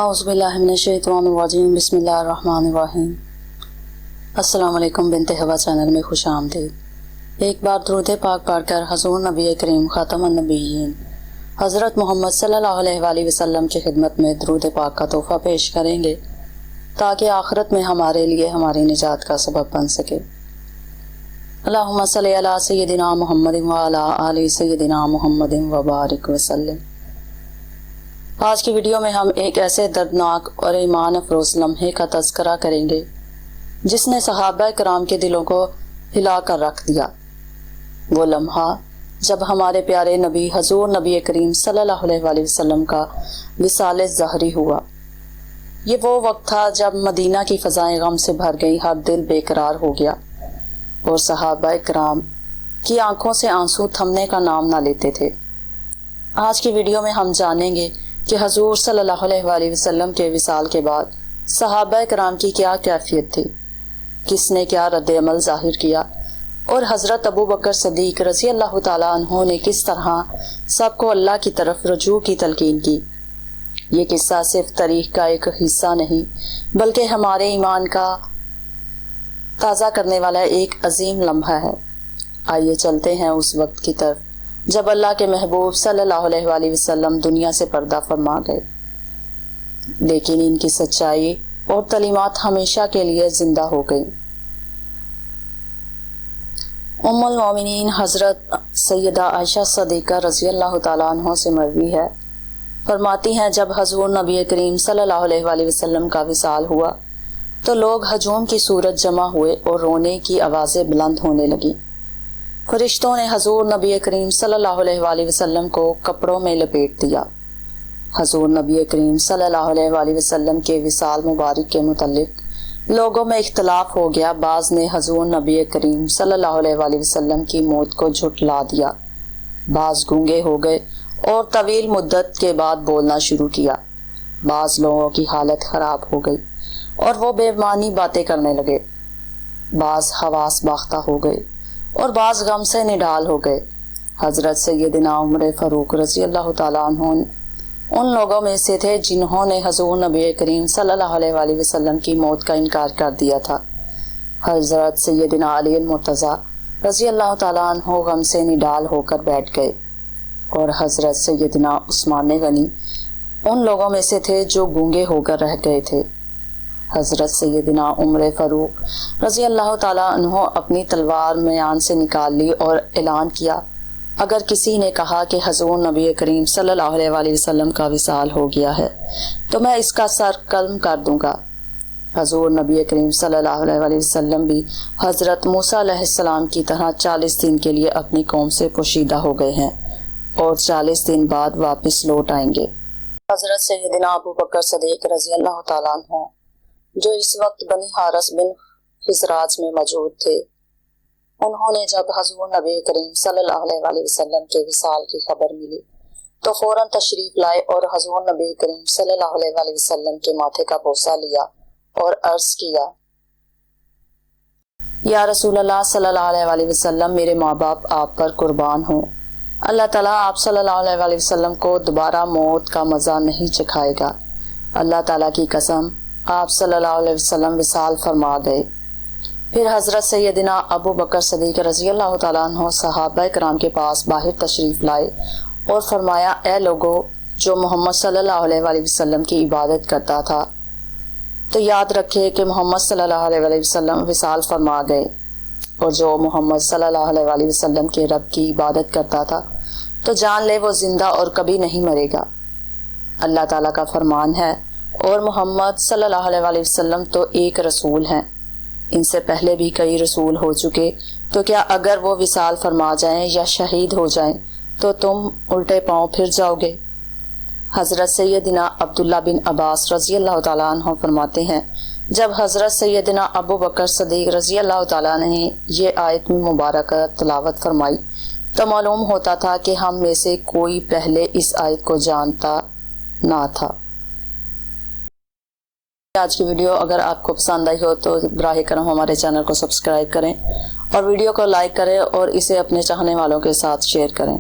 औज़ुबिल्लाहिमिनश्शैतानिर्रजीम बिस्मिल्लाहिर्रहमानिर्रहीम। अस्सलाम वालेकुम बिन्ते हवा चैनल में खुश आमदीद। एक बार दुरूद पाक पढ़कर हज़ूर नबी करीम ख़ातमुन नबिय्यीन हज़रत मोहम्मद सल्लल्लाहु अलैहि वसल्लम की खिदमत में दुरूद पाक का तोहफ़ा पेश करेंगे ताकि आखिरत में हमारे लिए हमारी निजात का सबब बन सके। अल्लाहुम्मा सल्लि अला सय्यिदिना मुहम्मदिन व अला आलि सय्यिदिना मुहम्मदिन व बारिक वसल्लम। आज की वीडियो में हम एक ऐसे दर्दनाक और ईमान अफरोज़ लम्हे का तज़किरा करेंगे जिसने सहाबा कराम के दिलों को हिला कर रख दिया। वो लम्हा जब हमारे प्यारे नबी हजूर नबी करीम सल्लल्लाहु अलैहि वसल्लम का विसाल ज़हरी हुआ। ये वो वक्त था जब मदीना की फ़ज़ाएं गम से भर गई, हर दिल बेकरार हो गया और सहाबा कराम की आंखों से आंसू थमने का नाम ना लेते थे। आज की वीडियो में हम जानेंगे कि हजूर सल्लल्लाहु अलैहि वसल्लम के विसाल के बाद सहाबा कराम की क्या कैफियत थी, किसने क्या रद्द अमल जाहिर किया और हज़रत अबू बकर सदीक रज़ी अल्लाह ताला अन्हु ने किस तरह सबको अल्लाह की तरफ रुजू की तलकीन की। ये किस्सा सिर्फ तारीख का एक हिस्सा नहीं बल्कि हमारे ईमान का ताज़ा करने वाला एक अजीम लम्हा है। आइए चलते हैं उस वक्त की तरफ जब अल्लाह के महबूब सल्लल्लाहु अलैहि वसल्लम दुनिया से पर्दा फरमा गए, लेकिन इनकी सच्चाई और तलीमात हमेशा के लिए जिंदा हो गई। उम्मुल मोमिनीन हज़रत सैयदा आयशा सदीक़ा रज़ी अल्लाह ताला अन्हा से मरवी है, फरमाती हैं जब हजूर नबी करीम सल्लल्लाहु अलैहि वसल्लम का विसाल हुआ तो लोग हजूम की सूरत जमा हुए और रोने की आवाज़ें बुलंद होने लगी। फरिश्तों ने हजूर नबी करीम सल्लल्लाहु अलैहि वसल्लम को कपड़ों में लपेट दिया। हजूर नबी करीम सल्लल्लाहु अलैहि वसल्लम के विसाल मुबारक के मुतल्लिक लोगों में इख्तलाफ हो गया। बाज़ ने हजूर नबी करीम सल्लल्लाहु अलैहि वसल्लम की मौत को झुठला दिया, बाज़ गूंगे हो गए और तवील मुद्दत के बाद बोलना शुरू किया। बाज़ लोगों की हालत ख़राब हो गई और वो बेमानी बातें करने लगे। बाज़ हवास बाख्ता हो गए और बाज़ गम से निडाल हो गए। हज़रत सैयदना उमर फ़ारूक रज़ी अल्लाह ताला अन्हु उन लोगों में से थे जिन्होंने हजूर नबी करीम सल्लल्लाहु अलैहि वसल्लम की मौत का इनकार कर दिया था। हज़रत सैयदना अली मुर्तज़ा रज़ी अल्लाह ताला अन्हु गम से निडाल होकर बैठ गए और हज़रत सैयदना उस्मान गनी उन लोगों में से थे जो गूंगे होकर रह गए थे। हज़रत सैयदना उमर फ़ारूक रज़ी अल्लाह ताला अन्हु अपनी तलवार म्यान से निकाल ली और ऐलान किया, अगर किसी ने कहा कि हजूर नबी करीम सल्लल्लाहु अलैहि वसल्लम का विसाल हो गया है तो मैं इसका सर कलम कर दूंगा। हजूर नबी करीम सल्लल्लाहु अलैहि वसल्लम भी हज़रत मूसा अलैहिस्सलाम की तरह 40 दिन के लिए अपनी कौम से पोशीदा हो गए हैं और 40 दिन बाद वापस लौट आएंगे। हज़रत सैयदना अबू बकर सदीक रज़ी अल्लाह ताला अन्हु जो इस वक्त बनी हारस बिन हिजराज में मौजूद थे, उन्होंने जब हजूर नबी करीम सल्लल्लाहु अलैहि वसल्लम के विसाल की खबर मिली तो फौरन तशरीफ लाए और हजूर नबी करीम सल्लल्लाहु अलैहि वसल्लम के माथे का बोसा लिया और अर्ज किया, या रसूल अल्लाह सल्लल्लाहु अलैहि वसल्लम, मेरे माँ बाप आप पर कुर्बान हों। अल्लाह ताला आप सल्लल्लाहु अलैहि वसल्लम को दोबारा मौत का मज़ा नहीं चखाएगा। अल्लाह ताला की कसम, आप सल्लल्लाहु अलैहि वसल्लम विसाल फरमा गए। फिर हज़रत सैयदना अबू बकर सदीक रज़ी अल्लाह ताला अन्हु सहाबा कराम के पास बाहर तशरीफ़ लाए और फरमाया, ए लोगो, जो मोहम्मद सल्लल्लाहु अलैहि वसल्लम की इबादत करता था तो याद रखे कि मोहम्मद सल्लल्लाहु अलैहि वसल्लम विसाल फरमा गए, और जो मोहम्मद सल्लल्लाहु अलैहि वसल्लम के रब की इबादत करता था तो जान ले वो जिंदा और कभी नहीं मरेगा। अल्लाह ताला का फरमान है और मोहम्मद सल्लल्लाहु अलैहि वसल्लम तो एक रसूल हैं, इनसे पहले भी कई रसूल हो चुके, तो क्या अगर वो विसाल फरमा जाएं या शहीद हो जाएं तो तुम उल्टे पांव फिर जाओगे। हज़रत सैयदना अब्दुल्ला बिन अब्बास रज़ी अल्लाह ताला अन्हु फरमाते हैं, जब हज़रत सैयदना अबू बकर सदीक रज़ी अल्लाह ताला ने ये आयत मुबारक तिलावत फरमाई तो मालूम होता था कि हम में से कोई पहले इस आयत को जानता ना था। आज की वीडियो अगर आपको पसंद आई हो तो बराह करम हमारे चैनल को सब्सक्राइब करें और वीडियो को लाइक करें और इसे अपने चाहने वालों के साथ शेयर करें।